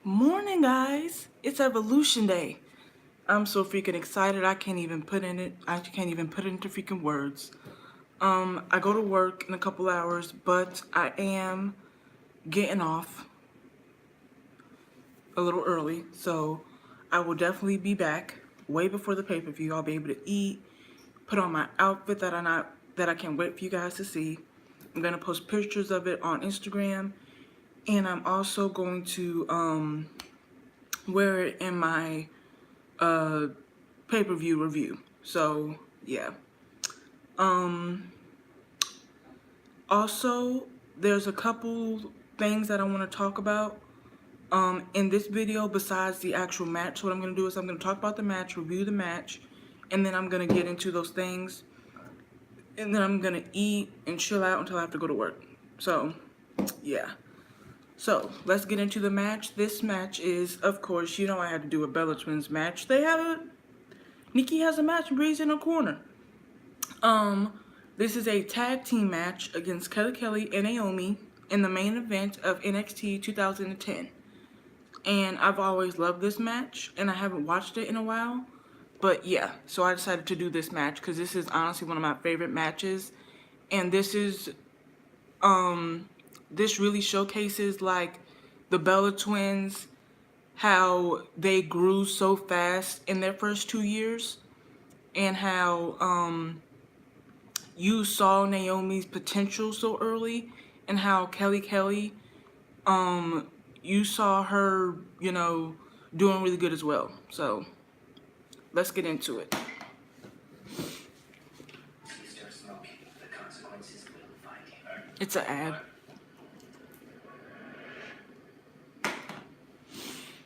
Morning, guys. It's Evolution Day. I'm so freaking excited. I can't even put it into freaking words. I go to work in a couple hours, but I am getting off a little early, so I will definitely be back way before the pay-per-view. I'll be able to eat, put on my outfit that I can't wait for you guys to see. I'm gonna post pictures of it on Instagram, and I'm also going to wear it in my pay-per-view review. So yeah. Also, there's a couple things that I want to talk about in this video besides the actual match. So what I'm going to do is I'm going to talk about the match, review the match, and then I'm going to get into those things, and then I'm going to eat and chill out until I have to go to work. So yeah. So let's get into the match. This match is, of course, you know I had to do a Bella Twins match. Nikki has a match and Bree's in a corner. This is a tag team match against Kelly and Naomi in the main event of NXT 2010. And I've always loved this match, and I haven't watched it in a while. But yeah, so I decided to do this match because this is honestly one of my favorite matches. And this really showcases like the Bella Twins, how they grew so fast in their first 2 years, and how you saw Naomi's potential so early, and how Kelly, you saw her, doing really good as well. So let's get into it. It's an ad.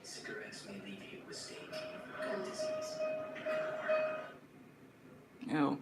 Cigarettes may leave you with stage gut disease. Ew.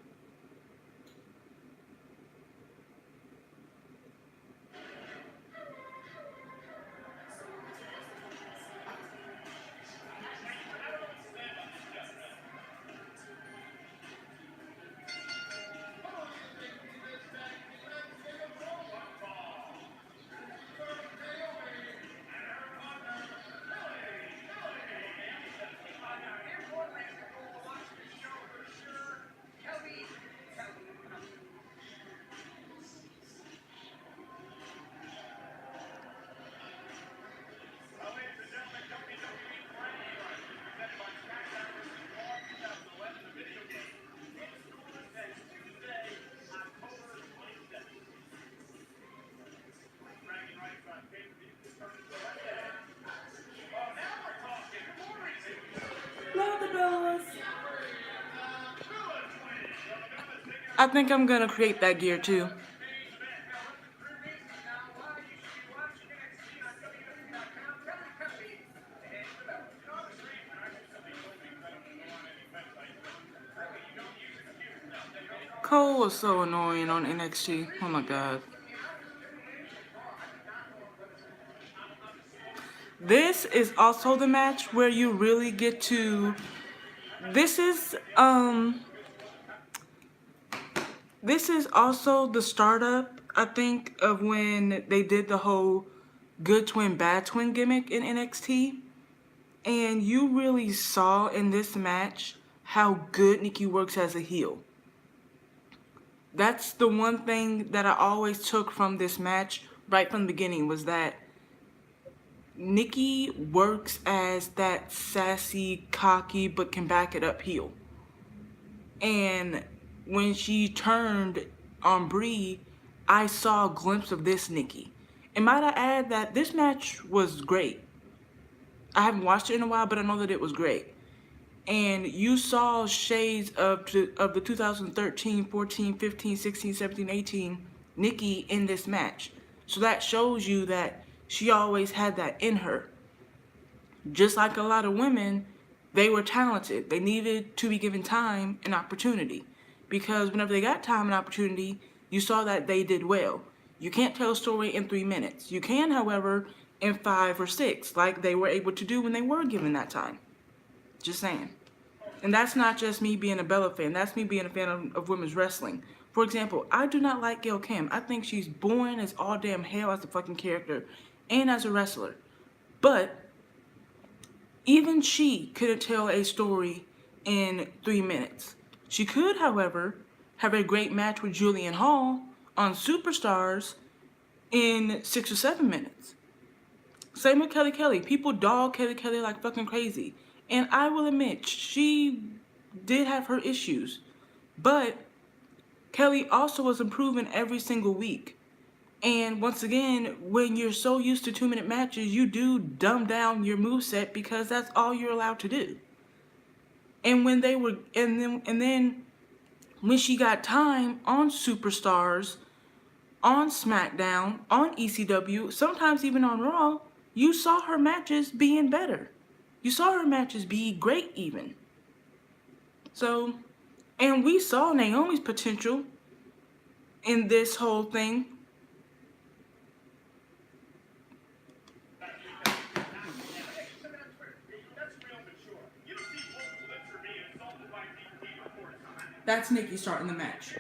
Love the Bellas. I think I'm gonna create that gear too. Cole was so annoying on NXT. Oh my god. This is also the match where you really get to. This is also the startup, I think, of when they did the whole good twin, bad twin gimmick in NXT. And you really saw in this match how good Nikki works as a heel. That's the one thing that I always took from this match right from the beginning, was that Nikki works as that sassy, cocky, but can back it up heel. And when she turned on Brie, I saw a glimpse of this Nikki. And might I add that this match was great. I haven't watched it in a while, but I know that it was great. And you saw shades of the 2013, 14, 15, 16, 17, 18 Nikki in this match. So that shows you that she always had that in her. Just like a lot of women, they were talented. They needed to be given time and opportunity. Because whenever they got time and opportunity, you saw that they did well. You can't tell a story in 3 minutes. You can, however, in 5 or 6, like they were able to do when they were given that time. Just saying. And that's not just me being a Bella fan. That's me being a fan of women's wrestling. For example, I do not like Gail Kim. I think she's boring as all damn hell as a fucking character and as a wrestler. But Even she couldn't tell a story in 3 minutes. She could, however, have a great match with Julian Hall on Superstars in 6 or 7 minutes. Same with Kelly Kelly. People dog Kelly Kelly like fucking crazy. And I will admit, she did have her issues. But Kelly also was improving every single week. And once again, when you're so used to 2 minute matches, you do dumb down your moveset because that's all you're allowed to do. And when they were and then when she got time on Superstars, on SmackDown, on ECW, sometimes even on Raw, you saw her matches being better. You saw her matches be great even. So, and we saw Naomi's potential in this whole thing. That's Nikki starting the match.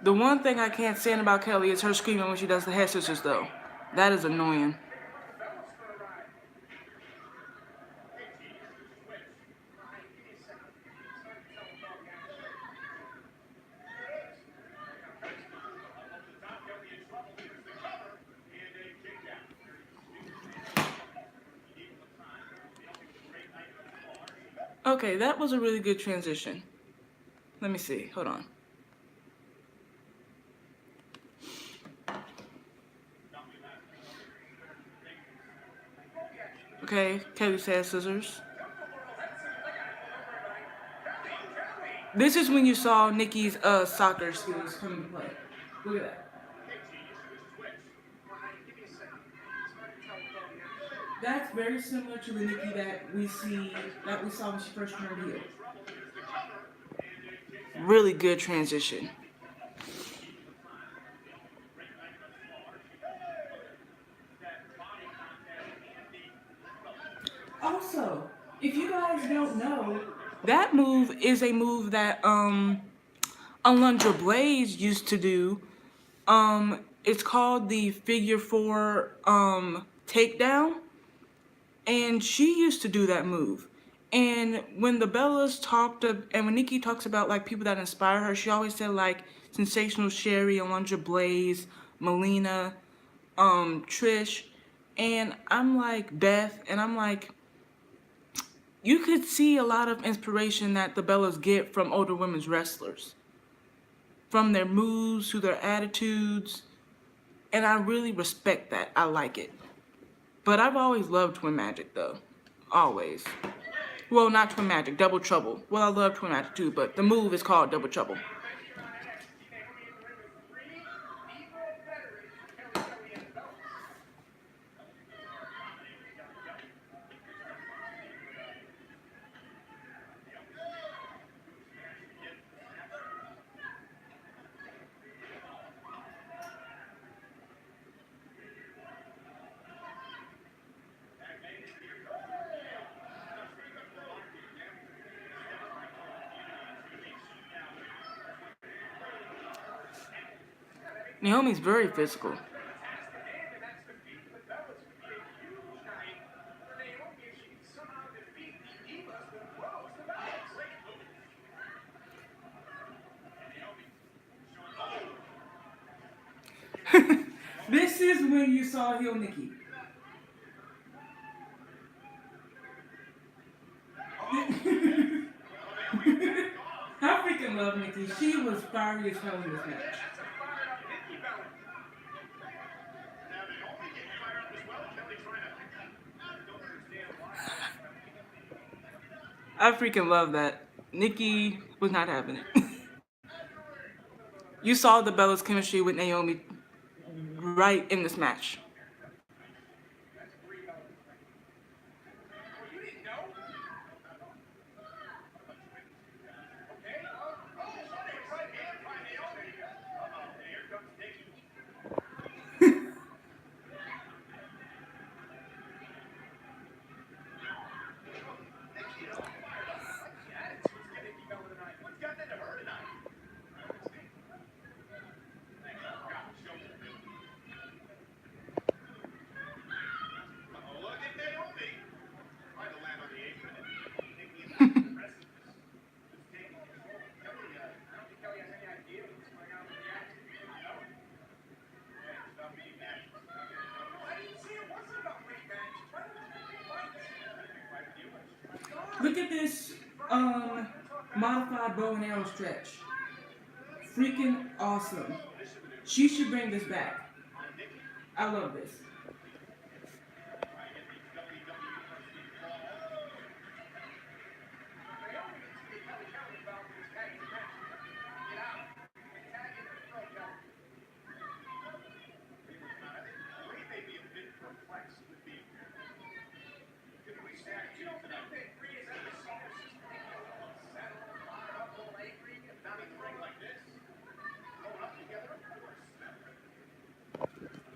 The one thing I can't stand about Kelly is her screaming when she does the head scissors, though. That is annoying. Okay, that was a really good transition. Let me see. Hold on. Okay, Kelly says scissors. This is when you saw Nikki's soccer skills come into play. Look at that. That's very similar to the Nikki that we saw when she first turned heel. Really good transition. Also, if you guys don't know, that move is a move that Alundra Blaze used to do. It's called the figure four takedown, and she used to do that move. And when the Bellas and when Nikki talks about like people that inspire her, she always said like Sensational Sherry, Alundra Blaze, Melina, Trish, and I'm like Beth, and I'm like, you could see a lot of inspiration that the Bellas get from older women's wrestlers, from their moves to their attitudes, and I really respect that. I like it. But I've always loved Twin Magic though, always. Well, not Twin Magic, Double Trouble. Well, I love Twin Magic too, but the move is called Double Trouble. Naomi's very physical. This is when you saw heel Nikki. I freaking love Nikki. She was fiery as hell in this match. I freaking love that. Nikki was not having it. You saw the Bella's chemistry with Naomi right in this match. at this modified bow and arrow stretch. Freaking awesome. She should bring this back. I love this.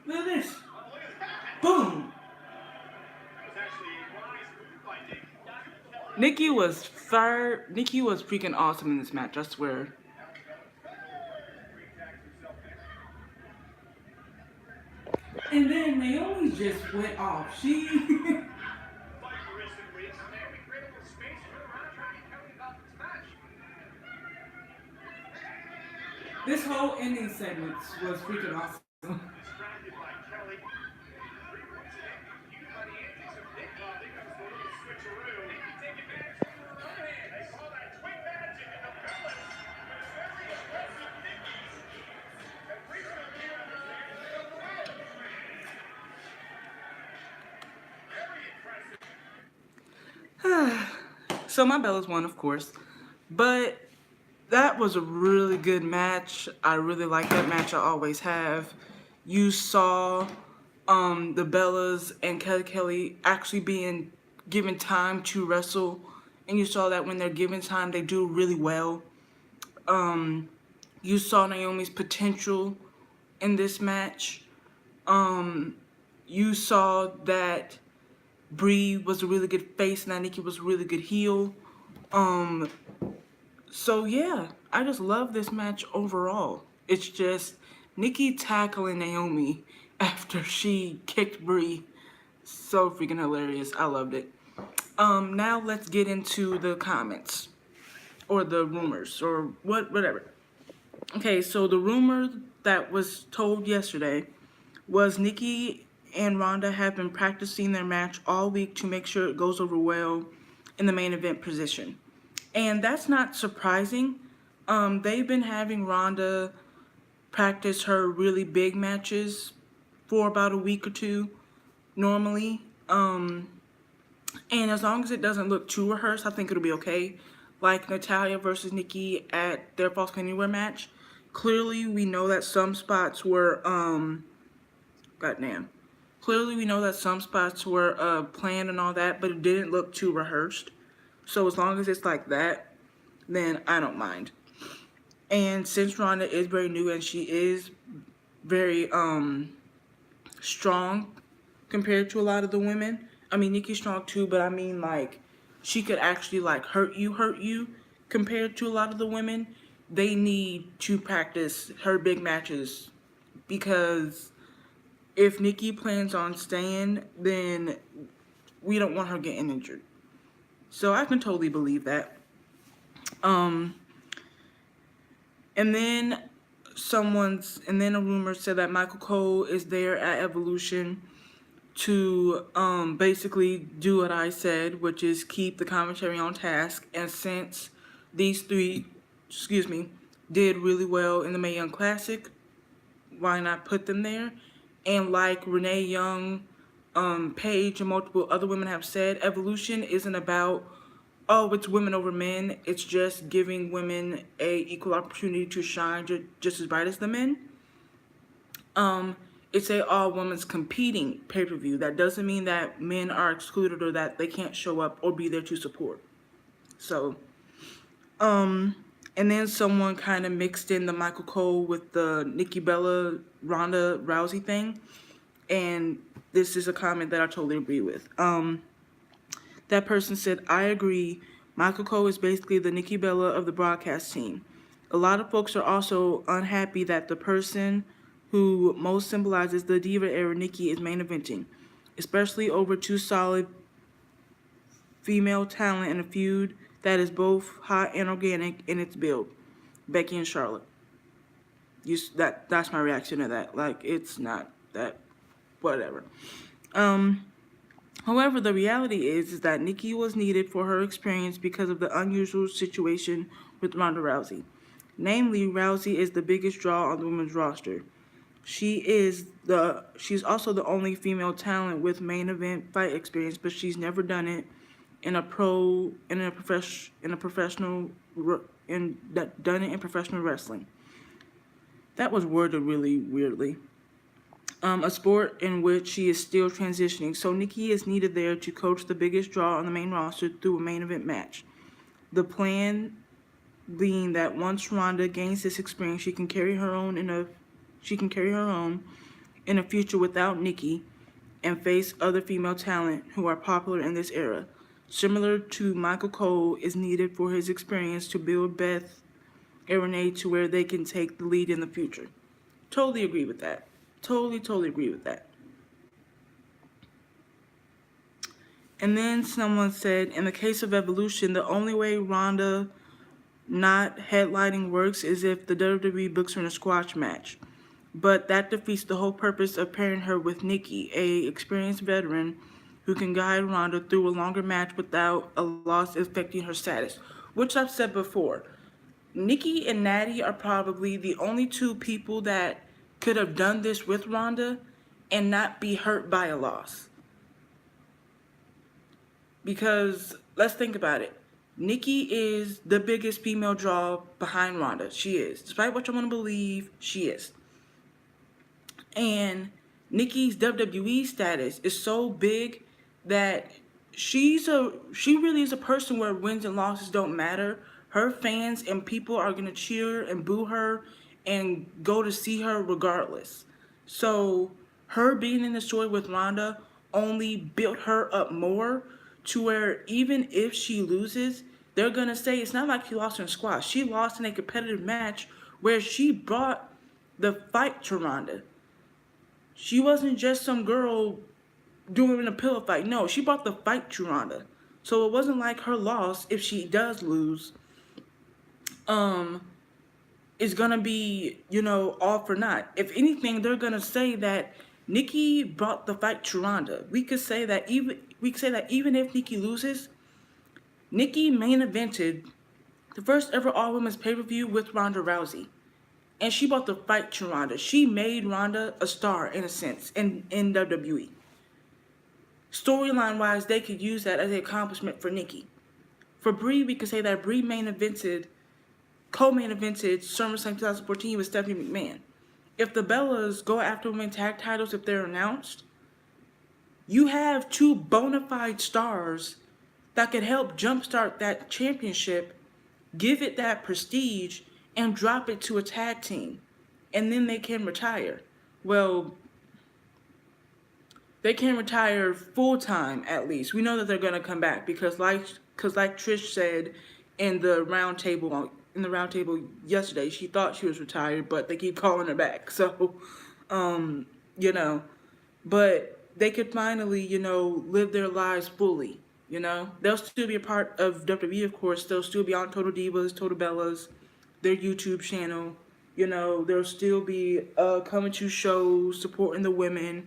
Look at this. Boom. Nikki was freaking awesome in this match, I swear. And then Naomi just went off. This whole ending segment was freaking awesome. So my Bellas won, of course, but that was a really good match. I really like that match. I always have. You saw the Bellas and Kelly actually being given time to wrestle, and you saw that when they're given time, they do really well. You saw Naomi's potential in this match. You saw that Brie was a really good face and that Nikki was a really good heel. So yeah, I just love this match overall. It's just Nikki tackling Naomi after she kicked Brie. So freaking hilarious. I loved it. Now let's get into the comments. Or the rumors. Or whatever. Okay, so the rumor that was told yesterday was Nikki and Ronda have been practicing their match all week to make sure it goes over well in the main event position. And that's not surprising. They've been having Ronda practice her really big matches for about a week or two normally. And as long as it doesn't look too rehearsed, I think it'll be okay. Like Natalya versus Nikki at their Falls Count Anywhere match. Clearly, we know that some spots were, Clearly, we know that some spots were planned and all that, but it didn't look too rehearsed. So as long as it's like that, then I don't mind. And since Ronda is very new and she is very strong compared to a lot of the women. I mean, Nikki's strong too, but I mean, like, she could actually, like, hurt you compared to a lot of the women. They need to practice her big matches because if Nikki plans on staying, then we don't want her getting injured. So I can totally believe that. And then a rumor said that Michael Cole is there at Evolution to basically do what I said, which is keep the commentary on task. And since these three, did really well in the Mae Young Classic, why not put them there? And like Renee Young, Paige, and multiple other women have said, Evolution isn't about, oh, it's women over men. It's just giving women a equal opportunity to shine just as bright as the men. It's a all women's competing pay-per-view. That doesn't mean that men are excluded or that they can't show up or be there to support. So, and then someone kind of mixed in the Michael Cole with the Nikki Bella Ronda Rousey thing. And this is a comment that I totally agree with. That person said, I agree. Michael Cole is basically the Nikki Bella of the broadcast team. A lot of folks are also unhappy that the person who most symbolizes the Diva era Nikki is main eventing, especially over two solid female talent in a feud that is both hot and organic in its build. Becky and Charlotte. That's my reaction to that. Like, it's not that, whatever. However, the reality is that Nikki was needed for her experience because of the unusual situation with Ronda Rousey. Namely, Rousey is the biggest draw on the women's roster. She's also the only female talent with main event fight experience, but she's never done it in a professional in that done it in professional wrestling. That was worded really weirdly. A sport in which she is still transitioning. So Nikki is needed there to coach the biggest draw on the main roster through a main event match. The plan being that once Ronda gains this experience, she can carry her own in a future without Nikki and face other female talent who are popular in this era. Similar to Michael Cole is needed for his experience to build Beth and Renee to where they can take the lead in the future. Totally agree with that. Totally agree with that. And then someone said, in the case of Evolution, the only way Ronda not headlining works is if the WWE books her in a squash match. But that defeats the whole purpose of pairing her with Nikki, a experienced veteran who can guide Ronda through a longer match without a loss affecting her status. Which I've said before. Nikki and Natty are probably the only two people that could have done this with Ronda and not be hurt by a loss. Because let's think about it. Nikki is the biggest female draw behind Ronda. She is. Despite what you want to believe, she is. And Nikki's WWE status is so big that she really is a person where wins and losses don't matter. Her fans and people are gonna cheer and boo her and go to see her regardless. So her being in the story with Ronda only built her up more to where even if she loses, they're gonna say it's not like she lost in squash. She lost in a competitive match where she brought the fight to Ronda. She wasn't just some girl doing a pillow fight. No, she brought the fight to Ronda. So it wasn't like her loss, if she does lose, is gonna be, all for naught. If anything, they're gonna say that Nikki brought the fight to Ronda. We could say that even if Nikki loses, Nikki main evented the first ever all women's pay-per-view with Ronda Rousey. And she brought the fight to Ronda. She made Ronda a star, in a sense, in WWE. Storyline wise, they could use that as an accomplishment for Nikki. For Brie, we could say that Brie co-main evented SummerSlam 2014 with Stephanie McMahon. If the Bellas go after women tag titles, if they're announced, you have two bona fide stars that could help jumpstart that championship, give it that prestige, and drop it to a tag team. And then they can retire. Well, they can retire full time at least. We know that they're gonna come back because like Trish said in the roundtable yesterday, she thought she was retired, but they keep calling her back. So, but they could finally, live their lives fully. They'll still be a part of WWE, of course. They'll still be on Total Divas, Total Bellas, their YouTube channel. There'll still be coming to shows, supporting the women.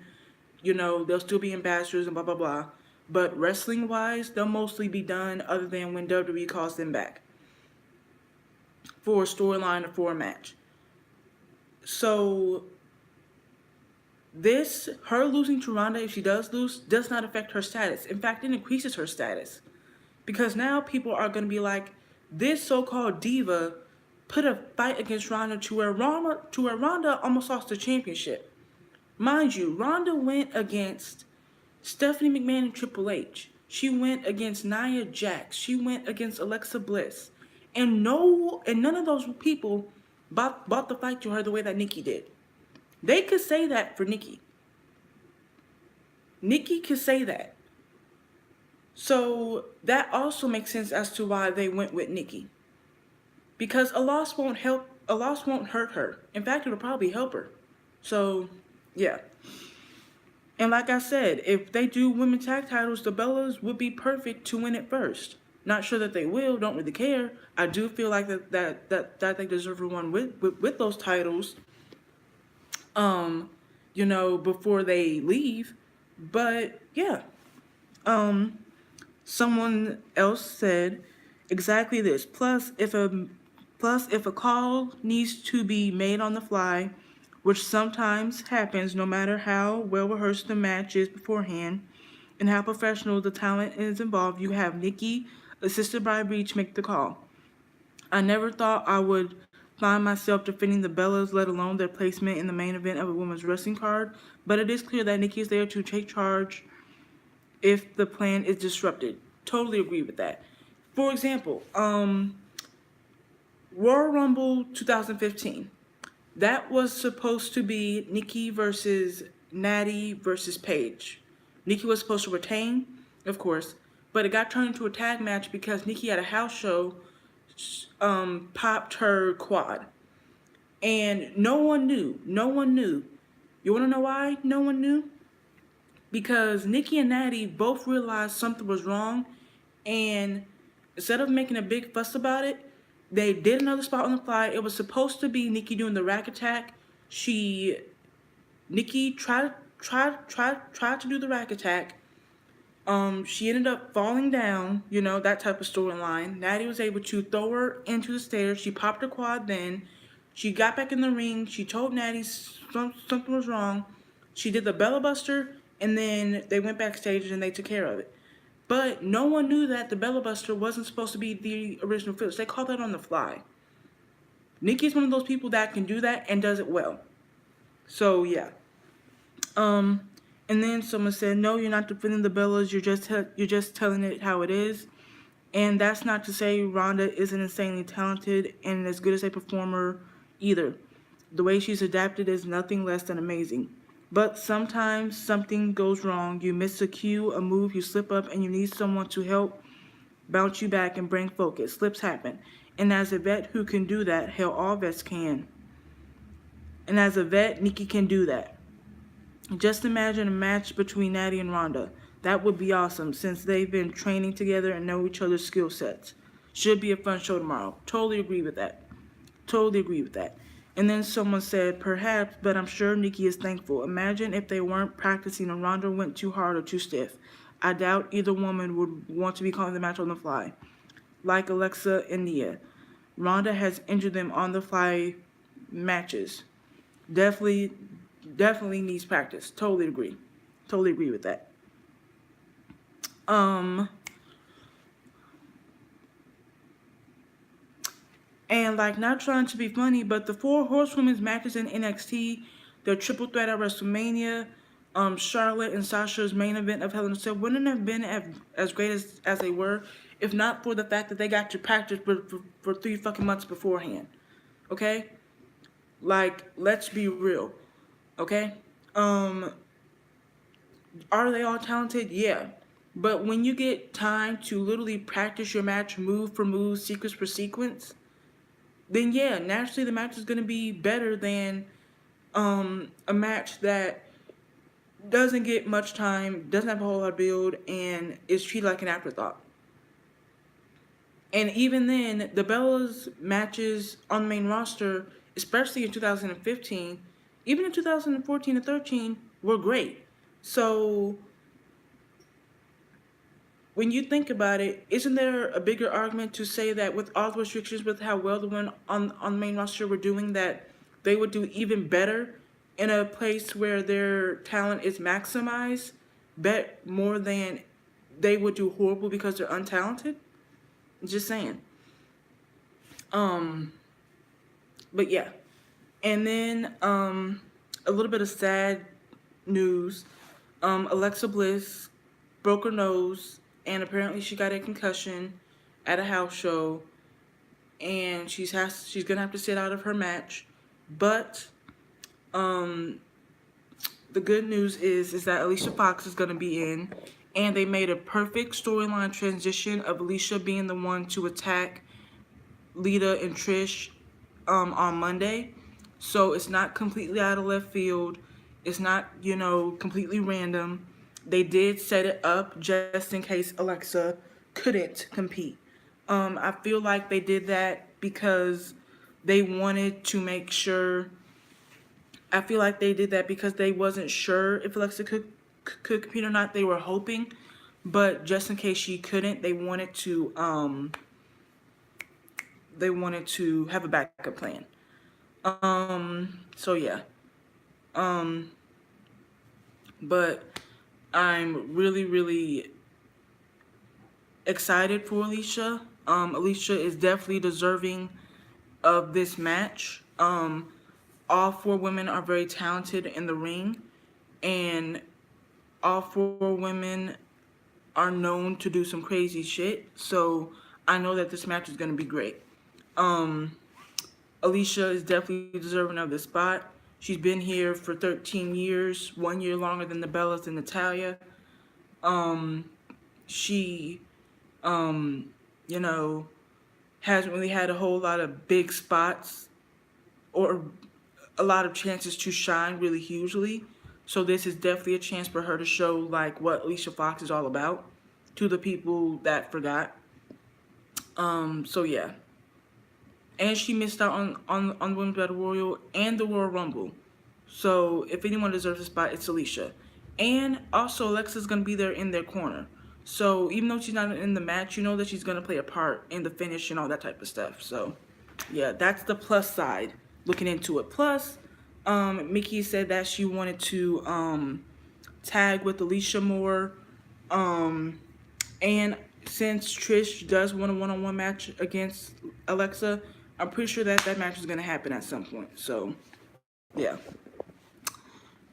They'll still be ambassadors and blah, blah, blah. But wrestling-wise, they'll mostly be done other than when WWE calls them back for a storyline or for a match. So her losing to Ronda, if she does lose, does not affect her status. In fact, it increases her status. Because now people are going to be like, this so-called diva put a fight against Ronda to where Ronda almost lost the championship. Mind you, Ronda went against Stephanie McMahon and Triple H. She went against Nia Jax. She went against Alexa Bliss. And none of those people bought the fight to her the way that Nikki did. They could say that for Nikki. Nikki could say that. So that also makes sense as to why they went with Nikki. Because a loss won't hurt her. In fact, it'll probably help her. So, yeah. And like I said, if they do women's tag titles, the Bellas would be perfect to win it first. Not sure that they will, don't really care. I do feel like that they deserve to one with those titles, before they leave. But, yeah. Someone else said exactly this. Plus if a call needs to be made on the fly, which sometimes happens no matter how well rehearsed the match is beforehand and how professional the talent is involved, you have Nikki assisted by Reach make the call. I never thought I would find myself defending the Bellas, let alone their placement in the main event of a women's wrestling card, but it is clear that Nikki is there to take charge if the plan is disrupted. Totally agree with that. For example, Royal Rumble 2015. That was supposed to be Nikki versus Natty versus Paige. Nikki was supposed to retain, of course, but it got turned into a tag match because Nikki at a house show popped her quad. And no one knew. No one knew. You want to know why no one knew? Because Nikki and Natty both realized something was wrong, and instead of making a big fuss about it, they did another spot on the fly. It was supposed to be Nikki doing the rack attack. Nikki tried to do the rack attack. She ended up falling down, that type of storyline. Natty was able to throw her into the stairs. She popped her quad then. She got back in the ring. She told Natty something was wrong. She did the Bella Buster, and then they went backstage and they took care of it. But no one knew that the Bella Buster wasn't supposed to be the original finish. They called that on the fly. Nikki's one of those people that can do that and does it well. So yeah. And then someone said, "No, you're not defending the Bellas. You're just telling it how it is." And that's not to say Rhonda isn't insanely talented and as good as a performer either. The way she's adapted is nothing less than amazing. But sometimes something goes wrong. You miss a cue, a move, you slip up, and you need someone to help bounce you back and bring focus. Slips happen. And as a vet who can do that, hell, all vets can. And as a vet, Nikki can do that. Just imagine a match between Natty and Rhonda. That would be awesome since they've been training together and know each other's skill sets. Should be a fun show tomorrow. Totally agree with that. Totally agree with that. And then someone said, perhaps, but I'm sure Nikki is thankful. Imagine if they weren't practicing and Rhonda went too hard or too stiff. I doubt either woman would want to be calling the match on the fly. Like Alexa and Nia. Rhonda has injured them on the fly matches. Definitely needs practice. Totally agree. Totally agree with that. And like, not trying to be funny, but the 4 horsewomen's matches in NXT, their triple threat at WrestleMania, Charlotte and Sasha's main event of Hell in a Cell wouldn't have been as great as they were if not for the fact that they got to practice for 3 fucking months beforehand. Okay? Like, let's be real. Okay? Are they all talented? Yeah. But when you get time to literally practice your match move for move, sequence for sequence, then yeah, naturally the match is going to be better than a match that doesn't get much time, doesn't have a whole lot of build, and is treated like an afterthought. And even then, the Bellas matches on the main roster, especially in 2015, even in 2014 and 13, were great. So when you think about it, isn't there a bigger argument to say that with all the restrictions, with how well the women on the main roster were doing, that they would do even better in a place where their talent is maximized, bet more than they would do horrible because they're untalented? Just saying. But yeah. And then a little bit of sad news. Alexa Bliss broke her nose, and apparently she got a concussion at a house show, and she's gonna have to sit out of her match. But the good news is that Alicia Fox is gonna be in, and they made a perfect storyline transition of Alicia being the one to attack Lita and Trish on Monday. So it's not completely out of left field. It's not, completely random. They did set it up just in case Alexa couldn't compete. I feel like they did that because they wanted to make sure. I feel like they did that because they wasn't sure if Alexa could compete or not. They were hoping but just in case she couldn't, they wanted to have a backup plan. So yeah. Um, but I'm really, really excited for Alicia. Alicia is definitely deserving of this match. All four women are very talented in the ring, and all four women are known to do some crazy shit. So I know that this match is going to be great. Um, Alicia is definitely deserving of this spot. She's been here for 13 years, 1 year longer than the Bellas and Natalia. She, um, you know, hasn't really had a whole lot of big spots or a lot of chances to shine really hugely. So this is definitely a chance for her to show like what Alicia Fox is all about to the people that forgot. So yeah. And she missed out on the Women's Battle Royal and the Royal Rumble. So if anyone deserves a spot, it's Alicia. And also Alexa's gonna be there in their corner. So even though she's not in the match, you know that she's gonna play a part in the finish and all that type of stuff. So yeah, that's the plus side looking into it. Plus, Mickey said that she wanted to tag with Alicia more. And since Trish does want a one-on-one match against Alexa, I'm pretty sure that that match is going to happen at some point. So, yeah.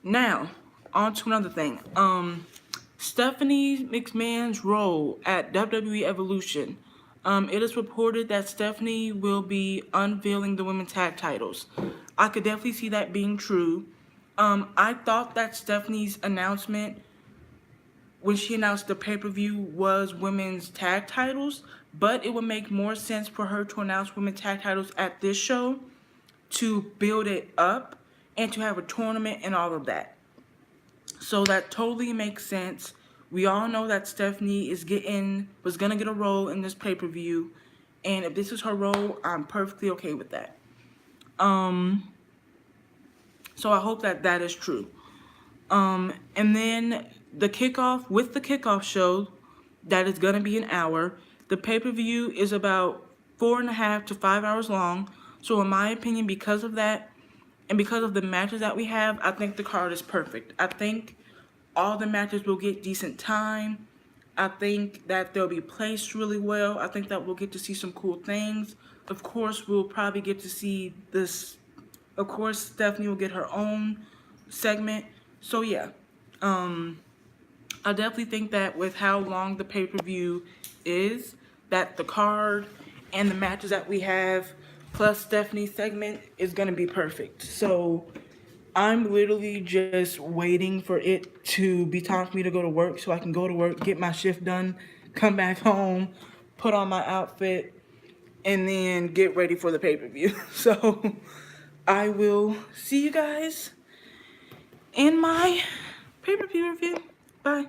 Now, on to another thing. Stephanie McMahon's role at WWE Evolution. It is reported that Stephanie will be unveiling the women's tag titles. I could definitely see that being true. I thought that Stephanie's announcement when she announced the pay-per-view was women's tag titles, but it would make more sense for her to announce women's tag titles at this show to build it up and to have a tournament and all of that. So that totally makes sense. We all know that Stephanie was gonna get a role in this pay-per-view, and if this is her role, I'm perfectly okay with that. So I hope that that is true. And then the kickoff show, that is gonna be an hour. The pay-per-view is about 4.5 to 5 hours long. So in my opinion, because of that, and because of the matches that we have, I think the card is perfect. I think all the matches will get decent time. I think that they'll be placed really well. I think that we'll get to see some cool things. Of course, we'll probably get to see this. Of course, Stephanie will get her own segment. So yeah, I definitely think that with how long the pay-per-view is, that the card and the matches that we have, plus Stephanie's segment, is going to be perfect. So I'm literally just waiting for it to be time for me to go to work so I can go to work, get my shift done, come back home, put on my outfit, and then get ready for the pay-per-view. So I will see you guys in my pay-per-view review. Bye.